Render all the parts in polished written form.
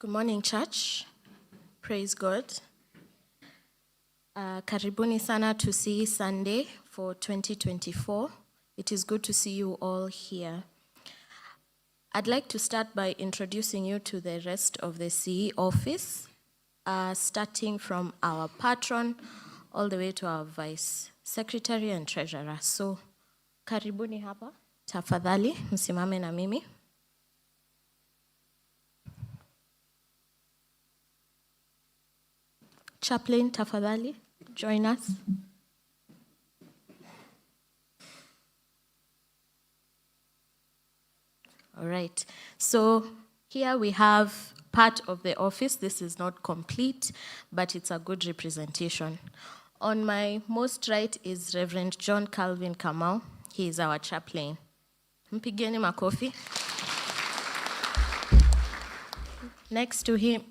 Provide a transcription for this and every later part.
Good morning, church. Praise God. Karibuni sana to see Sunday for 2024. It is good to see you all here. I'd like to start by introducing you to the rest of the CE office, starting from our patron all the way to our vice secretary and treasurer. So, karibuni hapa. Tafadhali, msimame na mimi. Chaplain, tafadhali, join us. All right. So here we have part of the office. This is not complete, but it's a good representation. On my most right is Reverend John Calvin Kamau. He is our chaplain. Mpigeni makofi. Next to him,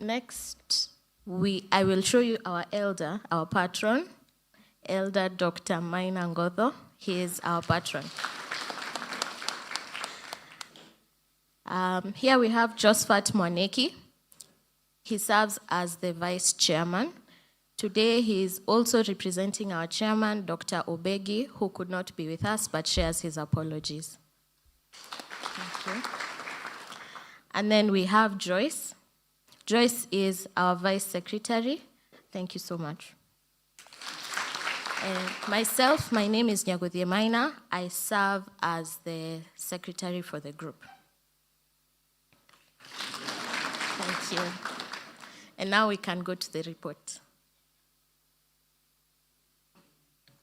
I will show you our elder, our patron, Elder Dr. Maina Ngodho. He is our patron. Here we have Josephat Mwaneki. He serves as the vice chairman. Today he is also representing our chairman, Dr. Obegi, who could not be with us but shares his apologies. Thank you. And then we have Joyce. Joyce is our vice secretary. Thank you so much. And myself, my name is Nyagodhie Maina. I serve as the secretary for the group. Thank you. And now we can go to the report.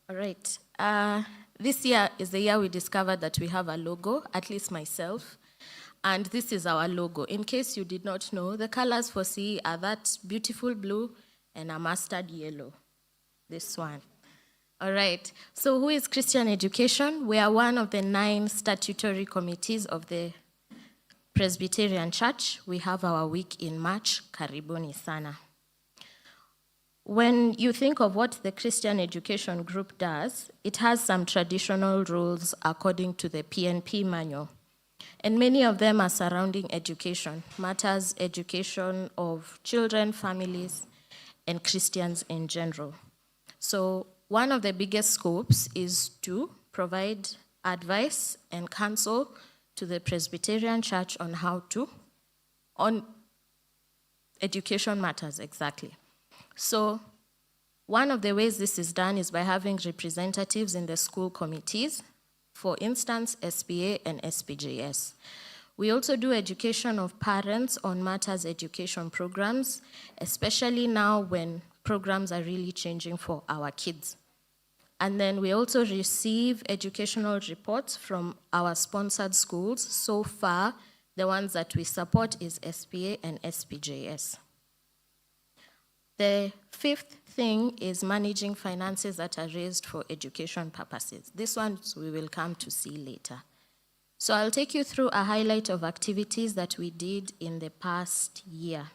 All right. This year is the year we discovered that we have a logo, at least myself. And this is our logo. In case you did not know, the colors for CE are that beautiful blue and a mustard yellow. This one. All right. So who is Christian Education? We are one of the 9 statutory committees of the Presbyterian Church. We have our week in March. Karibuni sana. When you think of what the Christian Education Group does, it has some traditional rules according to the PNP manual. And many of them are surrounding education, matters education of children, families, and Christians in general. So one of the biggest scopes is to provide advice and counsel to the Presbyterian Church on education matters, exactly. So one of the ways this is done is by having representatives in the school committees, for instance, SPA and SPJS. We also do education of parents on matters education programs, especially now when programs are really changing for our kids. And then we also receive educational reports from our sponsored schools. So far, the ones that we support is SPA and SPJS. The 5th thing is managing finances that are raised for education purposes. This one we will come to see later. So I'll take you through a highlight of activities that we did in the past year.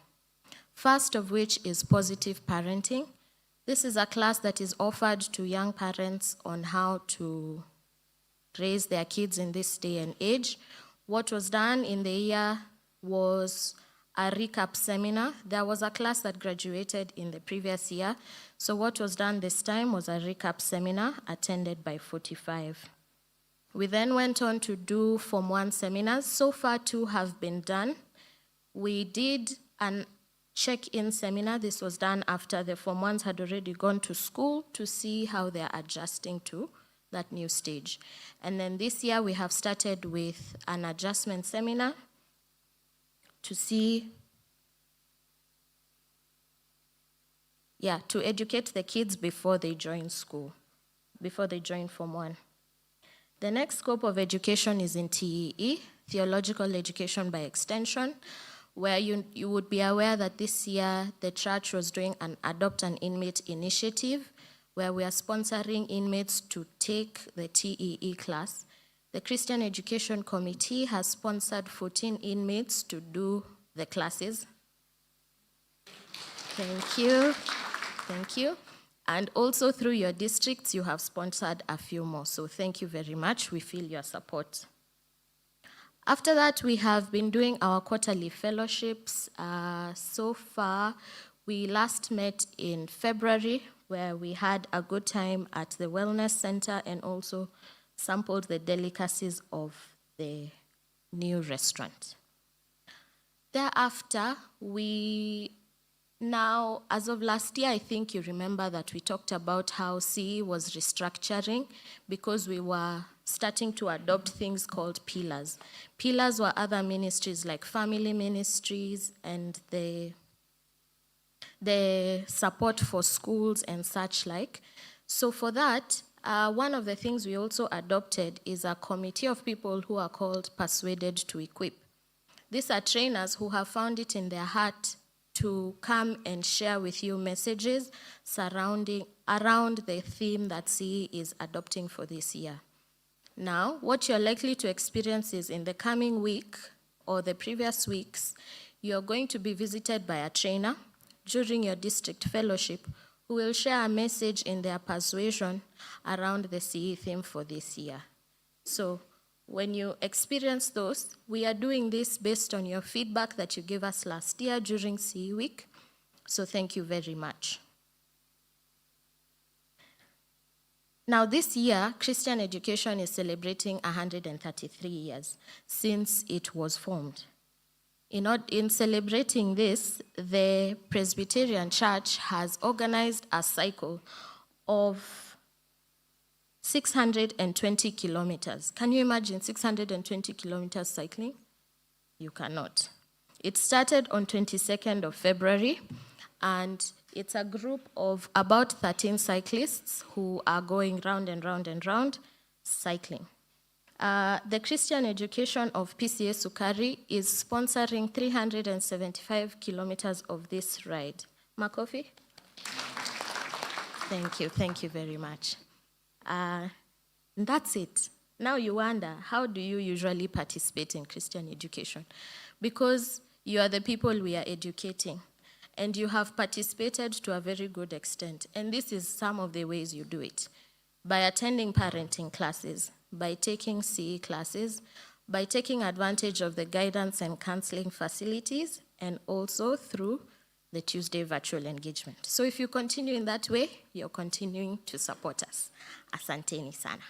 First of which is positive parenting. This is a class that is offered to young parents on how to raise their kids in this day and age. What was done in the year was a recap seminar. There was a class that graduated in the previous year. So what was done this time was a recap seminar attended by 45. We then went on to do Form 1 seminars. So far 2 have been done. We did an check-in seminar. This was done after the Form 1s had already gone to school to see how they're adjusting to that new stage. And then this year we have started with an adjustment seminar to educate the kids before they join school, before they join Form 1. The next scope of education is in TEE, Theological Education by Extension, where you would be aware that this year the church was doing an Adopt an Inmate initiative, where we are sponsoring inmates to take the TEE class. The Christian Education Committee has sponsored 14 inmates to do the classes. Thank you. Thank you. And also through your districts, you have sponsored a few more. So thank you very much. We feel your support. After that, we have been doing our quarterly fellowships. So far, we last met in February, where we had a good time at the Wellness Center and also sampled the delicacies of the new restaurant. Thereafter, now, as of last year, I think you remember that we talked about how CE was restructuring because we were starting to adopt things called pillars. Pillars were other ministries like family ministries and the support for schools and such like. So for that, one of the things we also adopted is a committee of people who are called Persuaded to Equip. These are trainers who have found it in their heart to come and share with you messages around the theme that CE is adopting for this year. Now, what you're likely to experience is in the coming week or the previous weeks, you're going to be visited by a trainer during your district fellowship who will share a message in their persuasion around the CE theme for this year. So when you experience those, we are doing this based on your feedback that you gave us last year during CE week. So thank you very much. Now this year, Christian education is celebrating 133 years since it was formed. In celebrating this, the Presbyterian Church has organized a cycle of 620 kilometers. Can you imagine 620 kilometers cycling? You cannot. It started on 22nd of February, and it's a group of about 13 cyclists who are going round and round and round cycling. The Christian education of PCA Sukari is sponsoring 375 kilometers of this ride. Makofi? Thank you very much. That's it. Now you wonder, how do you usually participate in Christian education? Because you are the people we are educating, and you have participated to a very good extent. And this is some of the ways you do it. By attending parenting classes, by taking CE classes, by taking advantage of the guidance and counseling facilities, and also through the Tuesday virtual engagement. So if you continue in that way, you're continuing to support us. Asanteni sana.